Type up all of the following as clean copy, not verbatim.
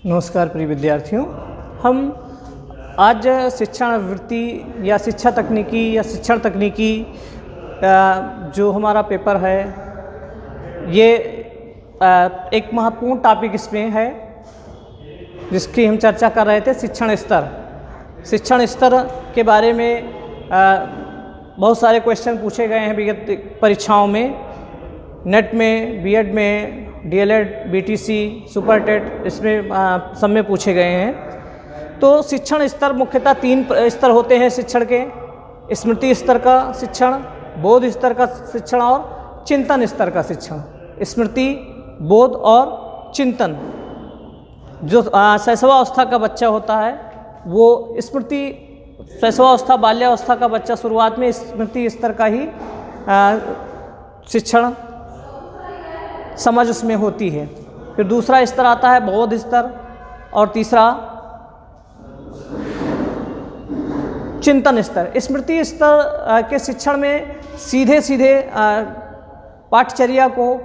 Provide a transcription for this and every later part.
नमस्कार प्रिय विद्यार्थियों, हम आज शिक्षण वृत्ति या शिक्षा तकनीकी या शिक्षण तकनीकी जो हमारा पेपर है ये एक महत्वपूर्ण टॉपिक इसमें है जिसकी हम चर्चा कर रहे थे। शिक्षण स्तर के बारे में बहुत सारे क्वेश्चन पूछे गए हैं विगत परीक्षाओं में, नेट में, बीएड में, डीएलएड, बीटीसी, सुपर टेट, इसमें सब में पूछे गए हैं। तो शिक्षण स्तर मुख्यतः 3 स्तर होते हैं शिक्षण के: स्मृति स्तर का शिक्षण, बोध स्तर का शिक्षण और चिंतन स्तर का शिक्षण। स्मृति, बोध और चिंतन। जो शैशवावस्था का बच्चा होता है वो शैशवावस्था बाल्यावस्था का बच्चा शुरुआत में स्मृति स्तर का ही शिक्षण समझ उसमें होती है। फिर दूसरा स्तर आता है बोध स्तर और तीसरा चिंतन स्तर। स्मृति स्तर के शिक्षण में सीधे पाठचर्या को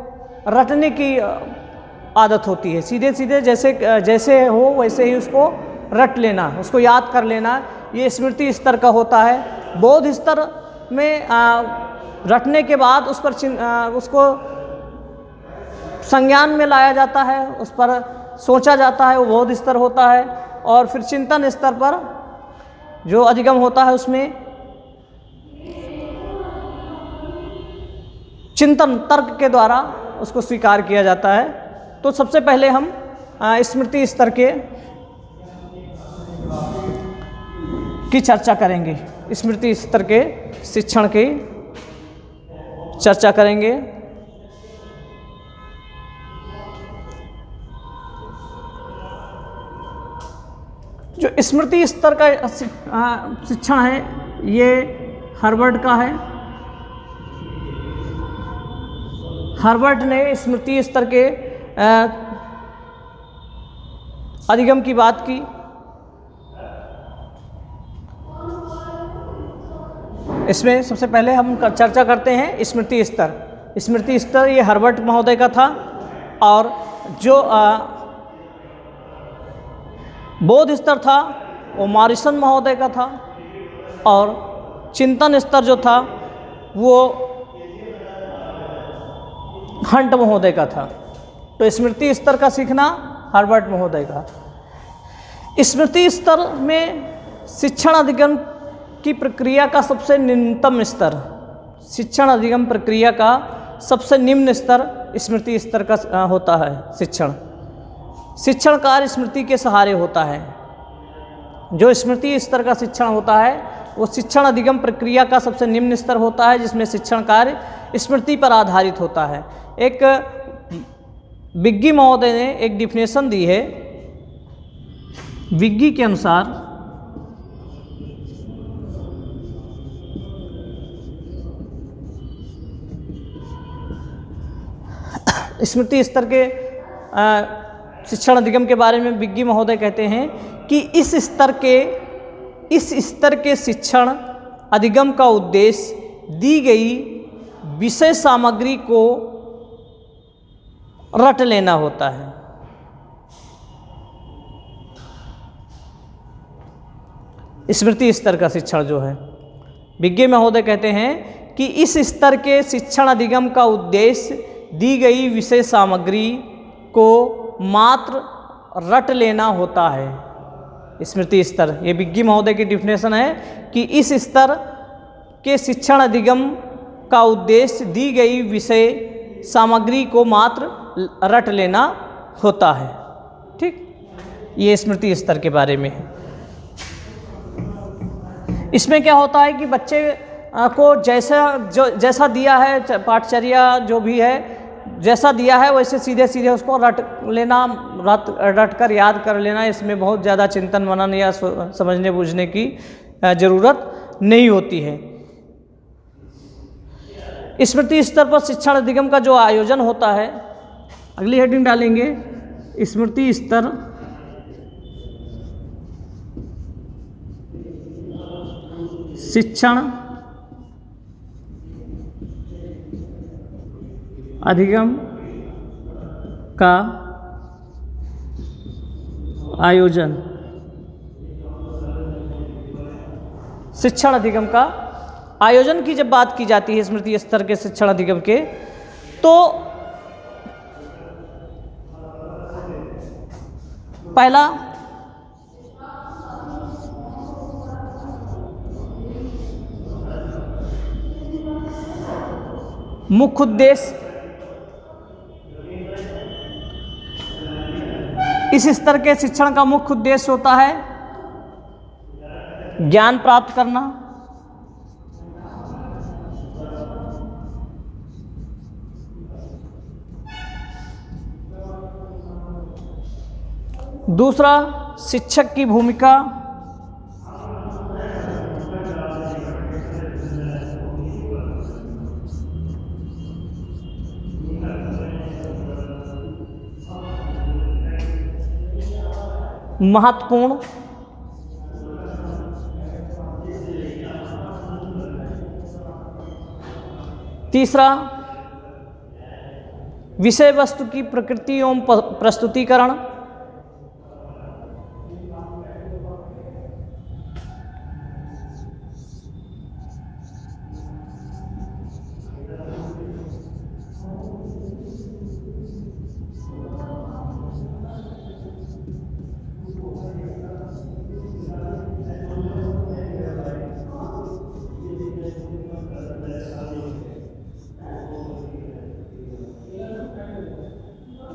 रटने की आदत होती है। सीधे जैसे हो वैसे ही उसको रट लेना, उसको याद कर लेना, ये स्मृति स्तर का होता है। बोध स्तर में रटने के बाद उस पर उसको संज्ञान में लाया जाता है, उस पर सोचा जाता है, वो बोध स्तर होता है। और फिर चिंतन स्तर पर जो अधिगम होता है उसमें चिंतन तर्क के द्वारा उसको स्वीकार किया जाता है। तो सबसे पहले हम स्मृति स्तर की चर्चा करेंगे, स्मृति स्तर के शिक्षण की चर्चा करेंगे। जो स्मृति स्तर का शिक्षण है ये हार्वर्ड का है। हार्वर्ड ने स्मृति स्तर के अधिगम की बात की। इसमें सबसे पहले हम चर्चा करते हैं स्मृति स्तर। स्मृति स्तर ये हार्वर्ड महोदय का था और जो बोध स्तर था वो मॉरिसन महोदय का था और चिंतन स्तर जो था वो हंट महोदय का था। तो स्मृति स्तर का सीखना हार्वर्ड महोदय का। स्मृति स्तर में शिक्षण अधिगम की प्रक्रिया का सबसे निम्नतम स्तर, शिक्षण अधिगम प्रक्रिया का सबसे निम्न स्तर स्मृति स्तर का होता है। शिक्षण कार्य स्मृति के सहारे होता है। जो स्मृति स्तर का शिक्षण होता है वो शिक्षण अधिगम प्रक्रिया का सबसे निम्न स्तर होता है, जिसमें शिक्षण कार्य स्मृति पर आधारित होता है। एक विग्गी महोदय ने एक डिफिनेशन दी है। विग्गी के अनुसार स्मृति स्तर के शिक्षण अधिगम के बारे में विग्गी महोदय कहते हैं कि इस स्तर के शिक्षण अधिगम का उद्देश्य दी गई विषय सामग्री को रट लेना होता है। स्मृति स्तर का शिक्षण जो है, विग्गी महोदय कहते हैं कि इस स्तर के शिक्षण अधिगम का उद्देश्य दी गई विषय सामग्री को मात्र रट लेना होता है। स्मृति स्तर, ये विग्गी महोदय की डिफिनेशन है कि इस स्तर के शिक्षण अधिगम का उद्देश्य दी गई विषय सामग्री को मात्र रट लेना होता है। ठीक, ये स्मृति स्तर के बारे में है। इसमें क्या होता है कि बच्चे को जैसा दिया है पाठचर्या जो भी है, जैसा दिया है वैसे सीधे उसको रट कर याद कर लेना। इसमें बहुत ज़्यादा चिंतन मनन या समझने बूझने की ज़रूरत नहीं होती है। स्मृति स्तर पर शिक्षण अधिगम का जो आयोजन होता है, अगली हेडिंग डालेंगे स्मृति स्तर शिक्षण अधिगम का आयोजन शिक्षण अधिगम का आयोजन की जब बात की जाती है स्मृति स्तर के शिक्षण अधिगम के, तो पहला मुख्य उद्देश्य, इस स्तर के शिक्षण का मुख्य उद्देश्य होता है ज्ञान प्राप्त करना, दूसरा शिक्षक की भूमिका, महत्वपूर्ण, तीसरा विषय वस्तु की प्रकृति एवं प्रस्तुतिकरण,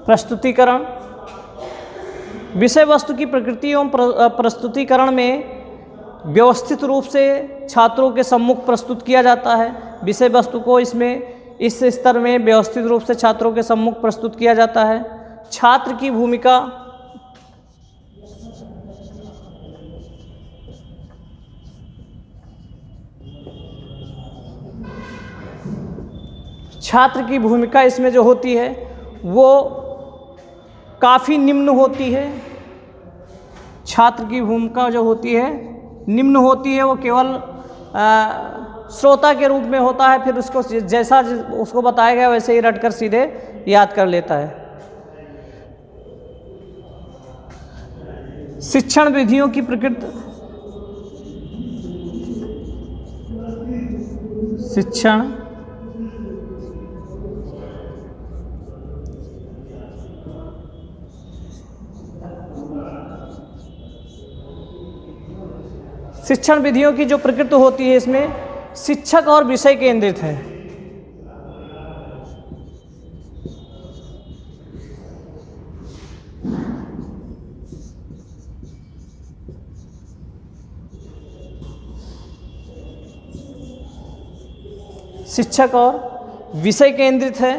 प्रस्तुतिकरण। विषय वस्तु की प्रकृति एवं प्रस्तुतिकरण में व्यवस्थित रूप से छात्रों के सम्मुख प्रस्तुत किया जाता है। विषय वस्तु को इसमें इस स्तर में व्यवस्थित रूप से छात्रों के सम्मुख प्रस्तुत किया जाता है। छात्र की भूमिका, छात्र की भूमिका इसमें जो होती है वो काफ़ी निम्न होती है। छात्र की भूमिका जो होती है निम्न होती है, वो केवल श्रोता के रूप में होता है, फिर उसको जैसा उसको बताया गया वैसे ही रटकर सीधे याद कर लेता है। शिक्षण विधियों की प्रकृति, शिक्षण शिक्षण विधियों की जो प्रकृति होती है इसमें शिक्षक और विषय केंद्रित है। शिक्षक और विषय केंद्रित है।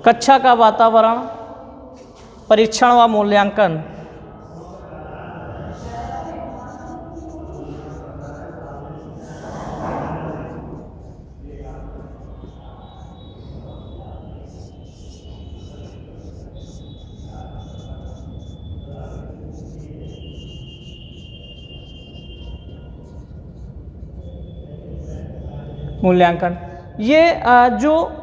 कक्षा का वातावरण, परीक्षण व मूल्यांकन, मूल्यांकन, ये जो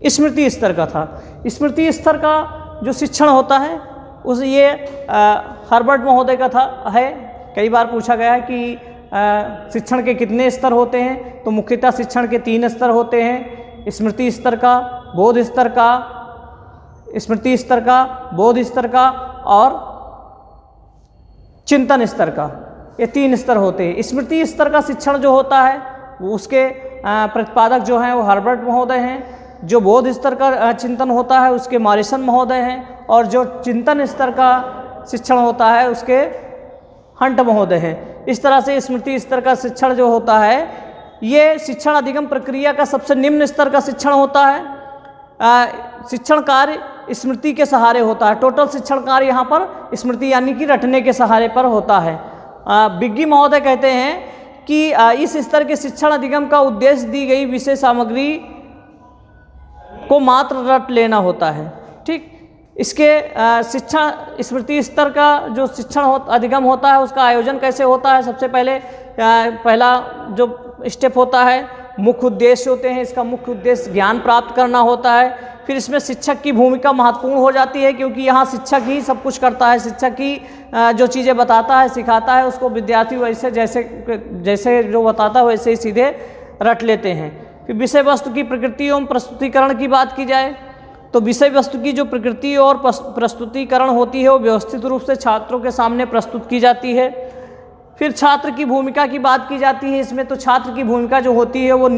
स्मृति स्तर का था। स्मृति स्तर का जो शिक्षण होता है उस ये हर्बर्ट महोदय का था है। कई बार पूछा गया है कि शिक्षण के कितने स्तर होते हैं, तो मुख्यतः शिक्षण के 3 स्तर होते हैं। स्मृति स्तर का, बोध स्तर का, स्मृति स्तर का, बोध स्तर का और चिंतन स्तर का, ये 3 स्तर होते हैं। स्मृति स्तर का शिक्षण जो होता है उसके प्रतिपादक जो हैं वो हर्बर्ट महोदय हैं। जो बोध स्तर का चिंतन होता है उसके मॉरिसन महोदय हैं, और जो चिंतन स्तर का शिक्षण होता है उसके हंट महोदय हैं। इस तरह से स्मृति स्तर का शिक्षण जो होता है ये शिक्षण अधिगम प्रक्रिया का सबसे निम्न स्तर का शिक्षण होता है। शिक्षण कार्य स्मृति के सहारे होता है। टोटल शिक्षण कार्य यहाँ पर स्मृति यानी कि रटने के सहारे पर होता है। बिग्गी महोदय कहते हैं कि इस स्तर के शिक्षण अधिगम का उद्देश्य दी गई विषय सामग्री को मात्र रट लेना होता है। ठीक, इसके शिक्षण स्मृति स्तर का जो शिक्षण अधिगम होता है उसका आयोजन कैसे होता है। सबसे पहले पहला जो स्टेप होता है मुख्य उद्देश्य होते हैं। इसका मुख्य उद्देश्य ज्ञान प्राप्त करना होता है। फिर इसमें शिक्षक की भूमिका महत्वपूर्ण हो जाती है, क्योंकि यहाँ शिक्षक ही सब कुछ करता है। शिक्षक ही जो चीज़ें बताता है, सिखाता है, उसको विद्यार्थी वैसे जैसे जो बताता है वैसे ही सीधे रट लेते हैं। फिर विषय वस्तु की प्रकृति एवं प्रस्तुतिकरण की बात की जाए तो विषय वस्तु की जो प्रकृति और प्रस्तुतिकरण होती है वो व्यवस्थित रूप से छात्रों के सामने प्रस्तुत की जाती है। फिर छात्र की भूमिका की बात की जाती है इसमें, तो छात्र की भूमिका जो होती है वो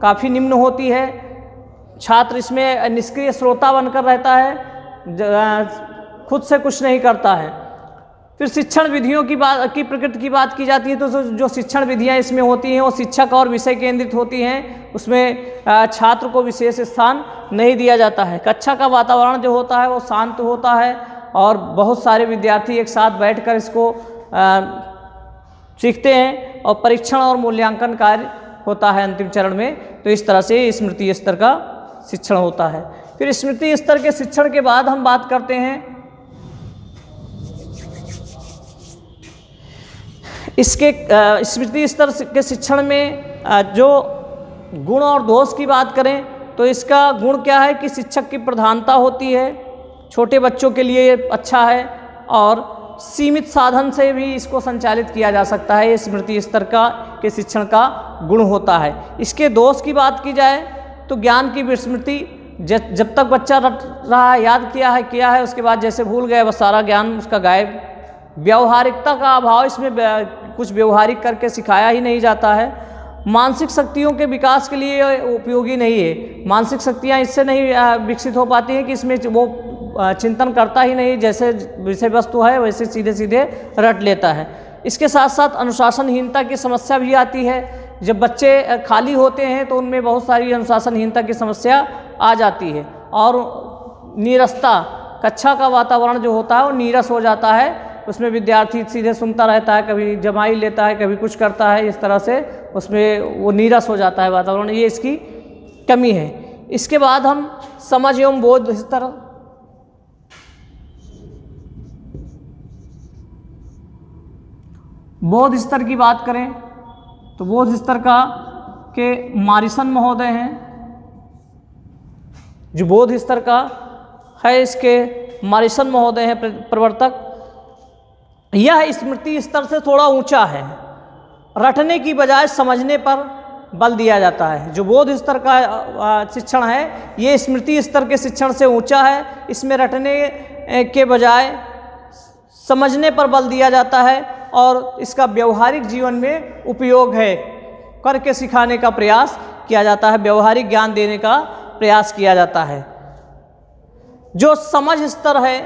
काफ़ी निम्न होती है। छात्र इसमें निष्क्रिय श्रोता बनकर रहता है, खुद से कुछ नहीं करता है। फिर शिक्षण विधियों की प्रकृति की बात की जाती है तो जो शिक्षण विधियां इसमें होती हैं वो शिक्षक और विषय केंद्रित होती हैं। उसमें छात्र को विशेष स्थान नहीं दिया जाता है। कक्षा का वातावरण जो होता है वो शांत होता है और बहुत सारे विद्यार्थी एक साथ बैठकर इसको सीखते हैं और परीक्षण और मूल्यांकन कार्य होता है अंतिम चरण में। तो इस तरह से स्मृति स्तर का शिक्षण होता है। फिर स्मृति स्तर के शिक्षण के बाद हम बात करते हैं इसके स्मृति स्तर के शिक्षण में जो गुण और दोष की बात करें तो इसका गुण क्या है कि शिक्षक की प्रधानता होती है, छोटे बच्चों के लिए अच्छा है और सीमित साधन से भी इसको संचालित किया जा सकता है। ये स्मृति स्तर के शिक्षण का गुण होता है। इसके दोष की बात की जाए तो ज्ञान की विस्मृति, जब तक बच्चा रट रहा है, याद किया है उसके बाद जैसे भूल गए बस सारा ज्ञान उसका गायब। व्यावहारिकता का अभाव, इसमें कुछ व्यवहारिक करके सिखाया ही नहीं जाता है। मानसिक शक्तियों के विकास के लिए उपयोगी नहीं है। मानसिक शक्तियाँ इससे नहीं विकसित हो पाती हैं कि इसमें वो चिंतन करता ही नहीं, जैसे विषय वस्तु है वैसे सीधे सीधे रट लेता है। इसके साथ साथ अनुशासनहीनता की समस्या भी आती है। जब बच्चे खाली होते हैं तो उनमें बहुत सारी अनुशासनहीनता की समस्या आ जाती है और नीरसता, कक्षा का वातावरण जो होता है वो नीरस हो जाता है। उसमें विद्यार्थी सीधे सुनता रहता है, कभी जमाई लेता है, कभी कुछ करता है, इस तरह से उसमें वो नीरस हो जाता है वातावरण। ये इसकी कमी है। इसके बाद हम समझ एवं बोध स्तर, बोध स्तर की बात करें तो बोध स्तर के मॉरिसन महोदय हैं जो बोध स्तर का है, इसके मॉरिसन महोदय हैं प्रवर्तक। यह स्मृति स्तर से थोड़ा ऊंचा है। रटने की बजाय समझने पर बल दिया जाता है। जो बोध स्तर का शिक्षण है ये स्मृति स्तर के शिक्षण से ऊंचा है। इसमें रटने के बजाय समझने पर बल दिया जाता है और इसका व्यवहारिक जीवन में उपयोग है, करके सिखाने का प्रयास किया जाता है, व्यवहारिक ज्ञान देने का प्रयास किया जाता है। जो समझ स्तर है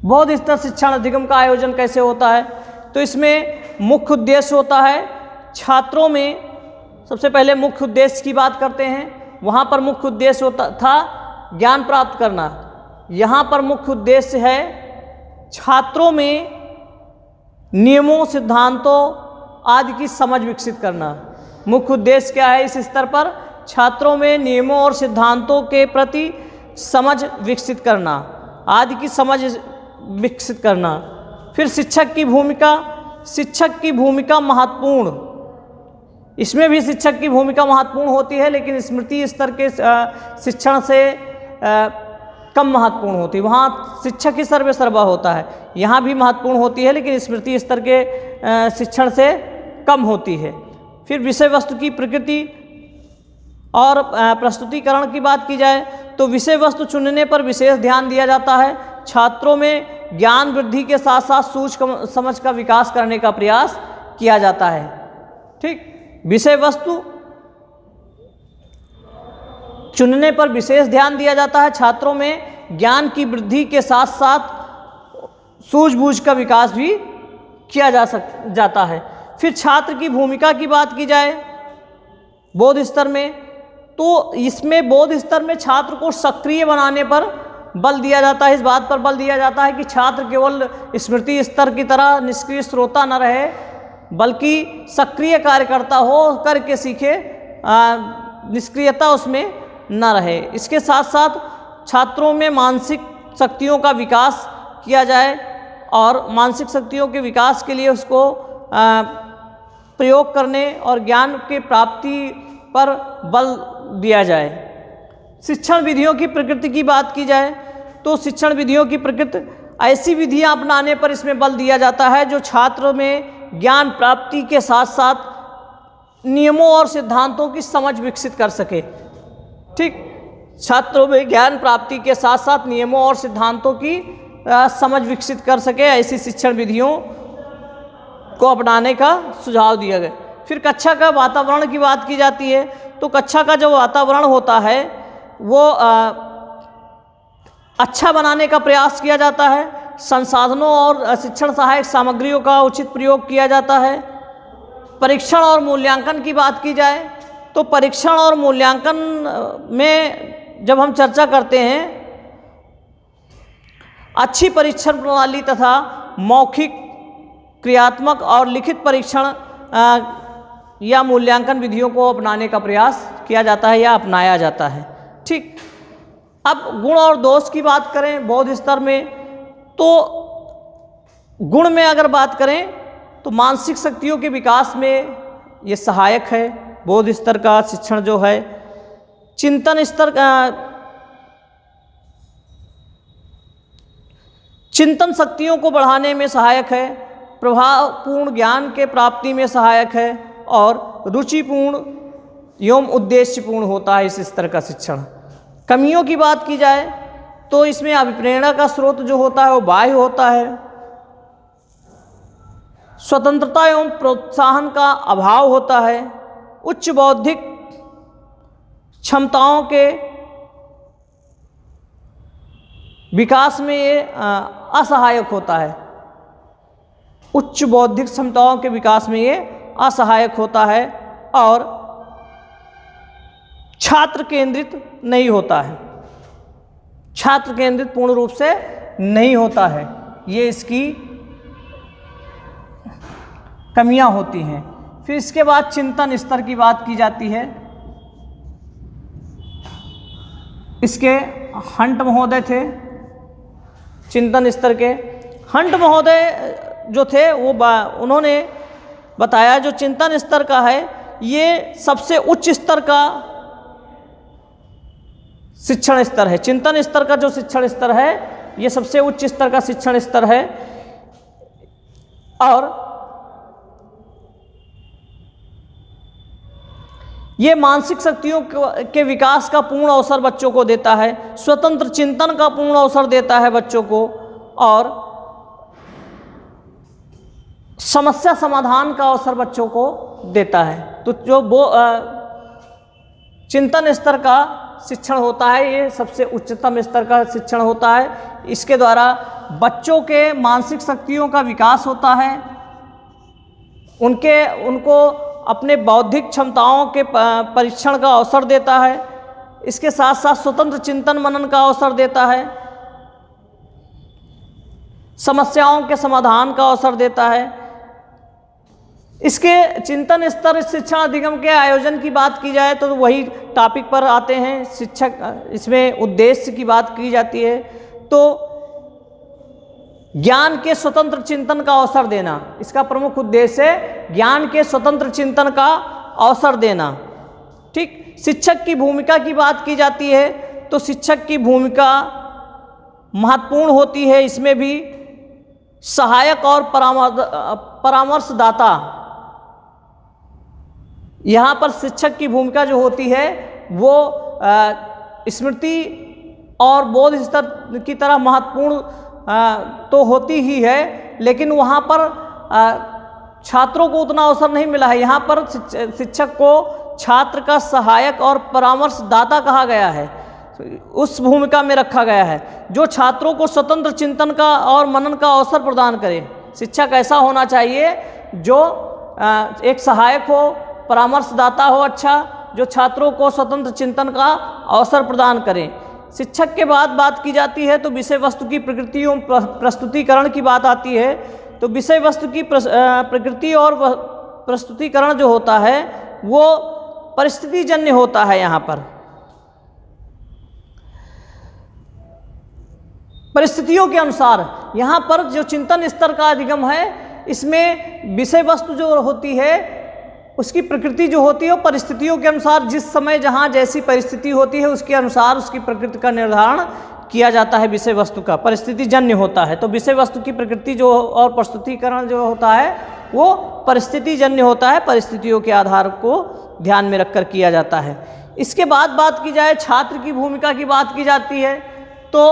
बोध स्तर शिक्षण अधिगम का आयोजन कैसे होता है तो इसमें मुख्य उद्देश्य होता है छात्रों में। सबसे पहले मुख्य उद्देश्य की बात करते हैं। वहाँ पर मुख्य उद्देश्य होता था ज्ञान प्राप्त करना। यहाँ पर मुख्य उद्देश्य है छात्रों में नियमों, सिद्धांतों आदि की समझ विकसित करना। मुख्य उद्देश्य क्या है इस स्तर पर? छात्रों में नियमों और सिद्धांतों के प्रति समझ विकसित करना, आदि की समझ विकसित करना। फिर शिक्षक की भूमिका महत्वपूर्ण। इसमें भी शिक्षक की भूमिका महत्वपूर्ण होती है, लेकिन स्मृति स्तर के शिक्षण से कम महत्वपूर्ण होती है। वहाँ शिक्षक ही सर्वे सर्वा होता है, यहाँ भी महत्वपूर्ण होती है लेकिन स्मृति स्तर के शिक्षण से कम होती है। फिर विषय वस्तु की प्रकृति और प्रस्तुतिकरण की बात की जाए तो विषय वस्तु चुनने पर विशेष ध्यान दिया जाता है। छात्रों में ज्ञान वृद्धि के साथ साथ सूझ समझ का विकास करने का प्रयास किया जाता है। ठीक, विषय वस्तु चुनने पर विशेष ध्यान दिया जाता है। छात्रों में ज्ञान की वृद्धि के साथ साथ सूझबूझ का विकास भी किया जाता है। फिर छात्र की भूमिका की बात की जाए बोध स्तर में तो इसमें बोध स्तर में छात्र को सक्रिय बनाने पर बल दिया जाता है। इस बात पर बल दिया जाता है कि छात्र केवल स्मृति स्तर की तरह निष्क्रिय श्रोता न रहे बल्कि सक्रिय कार्यकर्ता हो, करके सीखे, निष्क्रियता उसमें न रहे। इसके साथ साथ छात्रों में मानसिक शक्तियों का विकास किया जाए और मानसिक शक्तियों के विकास के लिए उसको प्रयोग करने और ज्ञान के प्राप्ति पर बल दिया जाए। शिक्षण विधियों की प्रकृति की बात की जाए तो शिक्षण विधियों की प्रकृति ऐसी विधियां अपनाने पर इसमें बल दिया जाता है जो छात्र में ज्ञान प्राप्ति के साथ साथ नियमों और सिद्धांतों की समझ विकसित कर सके। ठीक, छात्रों में ज्ञान प्राप्ति के साथ साथ नियमों और सिद्धांतों की समझ विकसित कर सके, ऐसी शिक्षण विधियों को अपनाने का सुझाव दिया गया। फिर कक्षा का वातावरण की बात की जाती है तो कक्षा का जो वातावरण होता है वो अच्छा बनाने का प्रयास किया जाता है। संसाधनों और शिक्षण सहायक सामग्रियों का उचित प्रयोग किया जाता है। परीक्षण और मूल्यांकन की बात की जाए तो परीक्षण और मूल्यांकन में जब हम चर्चा करते हैं, अच्छी परीक्षण प्रणाली तथा मौखिक, क्रियात्मक और लिखित परीक्षण या मूल्यांकन विधियों को अपनाने का प्रयास किया जाता है या अपनाया जाता है। ठीक, अब गुण और दोष की बात करें बौद्ध स्तर में तो गुण में अगर बात करें तो मानसिक शक्तियों के विकास में ये सहायक है। बौद्ध स्तर का शिक्षण जो है चिंतन स्तर का, चिंतन शक्तियों को बढ़ाने में सहायक है, प्रभावपूर्ण ज्ञान के प्राप्ति में सहायक है और रुचिपूर्ण एवं उद्देश्यपूर्ण होता है इस स्तर का शिक्षण। कमियों की बात की जाए तो इसमें अभिप्रेरणा का स्रोत जो होता है वो बाह्य होता है। स्वतंत्रता एवं प्रोत्साहन का अभाव होता है। उच्च बौद्धिक क्षमताओं के विकास में ये असहायक होता है। उच्च बौद्धिक क्षमताओं के विकास में ये असहायक होता है और छात्र केंद्रित नहीं होता है। छात्र केंद्रित पूर्ण रूप से नहीं होता है, ये इसकी कमियां होती हैं। फिर इसके बाद चिंतन स्तर की बात की जाती है। इसके हंट महोदय थे चिंतन स्तर के। हंट महोदय जो थे वो उन्होंने बताया जो चिंतन स्तर का है ये सबसे उच्च स्तर का शिक्षण स्तर है। चिंतन स्तर का जो शिक्षण स्तर है ये सबसे उच्च स्तर का शिक्षण स्तर है और ये मानसिक शक्तियों के विकास का पूर्ण अवसर बच्चों को देता है, स्वतंत्र चिंतन का पूर्ण अवसर देता है बच्चों को और समस्या समाधान का अवसर बच्चों को देता है। तो जो वो चिंतन स्तर का शिक्षण होता है ये सबसे उच्चतम स्तर का शिक्षण होता है। इसके द्वारा बच्चों के मानसिक शक्तियों का विकास होता है, उनको अपने बौद्धिक क्षमताओं के परीक्षण का अवसर देता है। इसके साथ साथ स्वतंत्र चिंतन मनन का अवसर देता है, समस्याओं के समाधान का अवसर देता है। इसके चिंतन स्तर शिक्षण अधिगम के आयोजन की बात की जाए तो वही टॉपिक पर आते हैं। शिक्षक इसमें उद्देश्य की बात की जाती है तो ज्ञान के स्वतंत्र चिंतन का अवसर देना, इसका प्रमुख उद्देश्य है ज्ञान के स्वतंत्र चिंतन का अवसर देना। ठीक, शिक्षक की भूमिका की बात की जाती है तो शिक्षक की भूमिका महत्वपूर्ण होती है। इसमें भी सहायक और परामर्शदाता, यहाँ पर शिक्षक की भूमिका जो होती है वो स्मृति और बोध स्तर की तरह महत्वपूर्ण तो होती ही है, लेकिन वहाँ पर छात्रों को उतना अवसर नहीं मिला है। यहाँ पर शिक्षक को छात्र का सहायक और परामर्शदाता कहा गया है, उस भूमिका में रखा गया है जो छात्रों को स्वतंत्र चिंतन का और मनन का अवसर प्रदान करे। शिक्षक ऐसा होना चाहिए जो एक सहायक हो, परामर्शदाता हो अच्छा, जो छात्रों को स्वतंत्र चिंतन का अवसर प्रदान करें। शिक्षक के बाद बात की जाती है तो विषय वस्तु की प्रकृति एवं प्रस्तुतिकरण की बात आती है। तो विषय वस्तु की प्रकृति और प्रस्तुतिकरण जो होता है वो परिस्थितिजन्य होता है। यहाँ पर परिस्थितियों के अनुसार। यहाँ पर जो चिंतन स्तर का अधिगम है, इसमें विषय वस्तु जो होती है उसकी प्रकृति जो होती है वो परिस्थितियों के अनुसार, जिस समय जहाँ जैसी परिस्थिति होती है उसके अनुसार उसकी प्रकृति का निर्धारण किया जाता है। विषय वस्तु का परिस्थिति जन्य होता है, तो विषय वस्तु की प्रकृति जो और प्रस्तुतिकरण जो होता है वो परिस्थिति जन्य होता है, परिस्थितियों के आधार को ध्यान में रखकर किया जाता है। इसके बाद बात की जाए छात्र की भूमिका की बात की जाती है, तो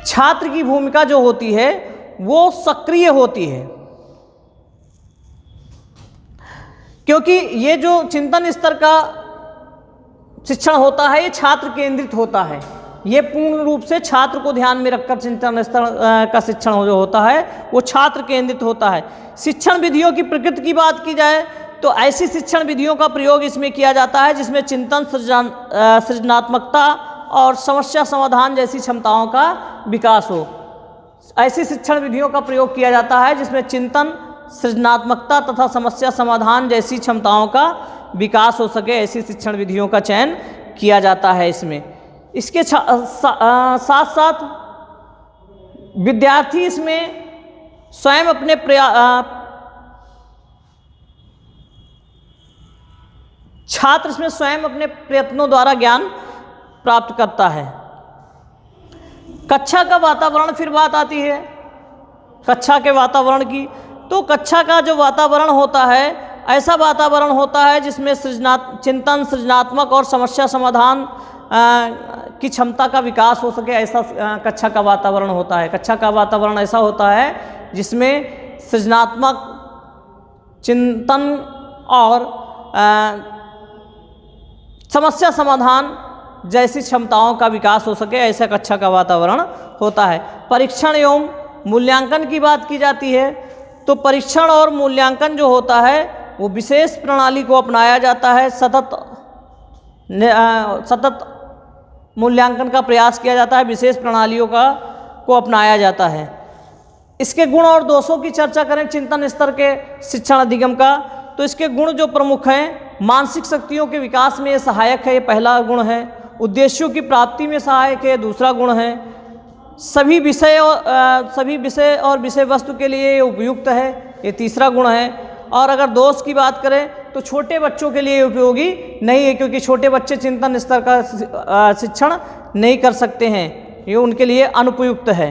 छात्र की भूमिका जो होती है वो सक्रिय होती है, क्योंकि ये जो चिंतन स्तर का शिक्षण होता है ये छात्र केंद्रित होता है। ये पूर्ण रूप से छात्र को ध्यान में रखकर चिंतन स्तर का शिक्षण जो होता है वो छात्र केंद्रित होता है। शिक्षण विधियों की प्रकृति की बात की जाए तो ऐसी शिक्षण विधियों का प्रयोग इसमें किया जाता है जिसमें चिंतन, सृजनात्मकता और समस्या समाधान जैसी क्षमताओं का विकास हो। ऐसी शिक्षण विधियों का प्रयोग किया जाता है जिसमें चिंतन, सृजनात्मकता तथा समस्या समाधान जैसी क्षमताओं का विकास हो सके, ऐसी शिक्षण विधियों का चयन किया जाता है इसमें। इसके साथ साथ विद्यार्थी इसमें स्वयं अपने छात्र इसमें स्वयं अपने प्रयत्नों द्वारा ज्ञान प्राप्त करता है। कक्षा का वातावरण, फिर बात आती है कक्षा के वातावरण की, तो कक्षा का जो वातावरण होता है ऐसा वातावरण होता है जिसमें चिंतन, सृजनात्मक और समस्या समाधान की क्षमता का विकास हो सके, ऐसा कक्षा का वातावरण होता है। कक्षा का वातावरण ऐसा होता है जिसमें सृजनात्मक, चिंतन और समस्या समाधान जैसी क्षमताओं का विकास हो सके, ऐसा कक्षा का वातावरण होता है। परीक्षण एवं मूल्यांकन की बात की जाती है, तो परीक्षण और मूल्यांकन जो होता है वो विशेष प्रणाली को अपनाया जाता है। सतत मूल्यांकन का प्रयास किया जाता है, विशेष प्रणालियों को अपनाया जाता है। इसके गुण और दोषों की चर्चा करें चिंतन स्तर के शिक्षण अधिगम का, तो इसके गुण जो प्रमुख हैं, मानसिक शक्तियों के विकास में ये सहायक है, ये पहला गुण है। उद्देश्यों की प्राप्ति में सहायक है, दूसरा गुण है। सभी विषय और विषय वस्तु के लिए ये उपयुक्त है, ये तीसरा गुण है। और अगर दोष की बात करें तो छोटे बच्चों के लिए उपयोगी नहीं है, क्योंकि छोटे बच्चे चिंतन स्तर का शिक्षण नहीं कर सकते हैं, ये उनके लिए अनुपयुक्त है।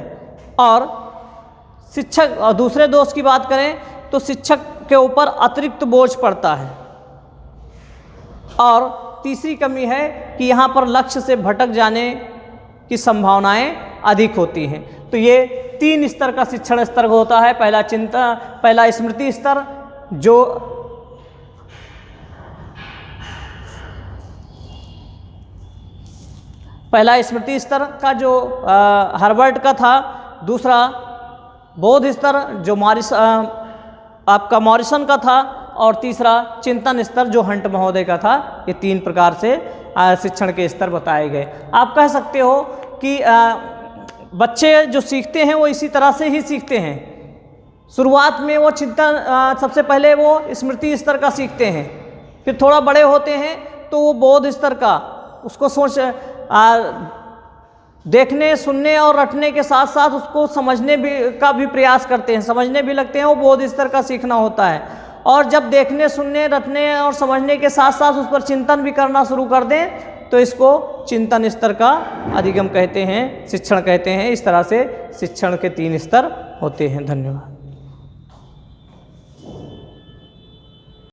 और शिक्षक, दूसरे दोष की बात करें तो शिक्षक के ऊपर अतिरिक्त बोझ पड़ता है। और तीसरी कमी है कि यहाँ पर लक्ष्य से भटक जाने की संभावनाएं अधिक होती हैं। तो ये 3 स्तर का शिक्षण स्तर होता है। पहला स्मृति स्तर, जो पहला स्मृति स्तर का जो हार्वर्ड का था, दूसरा बोध स्तर जो आपका मॉरिसन का था, और तीसरा चिंतन स्तर जो हंट महोदय का था। ये 3 प्रकार से शिक्षण के स्तर बताए गए। आप कह सकते हो कि बच्चे जो सीखते हैं वो इसी तरह से ही सीखते हैं। शुरुआत में वो चिंतन, सबसे पहले वो स्मृति स्तर का सीखते हैं, फिर थोड़ा बड़े होते हैं तो वो बोध स्तर का, उसको देखने, सुनने और रटने के साथ साथ उसको समझने का भी प्रयास करते हैं, समझने भी लगते हैं, वो बोध स्तर का सीखना होता है। और जब देखने, सुनने, रटने और समझने के साथ साथ उस पर चिंतन भी करना शुरू कर दें तो इसको चिंतन स्तर का अधिगम कहते हैं, शिक्षण कहते हैं। इस तरह से शिक्षण के 3 स्तर होते हैं। धन्यवाद।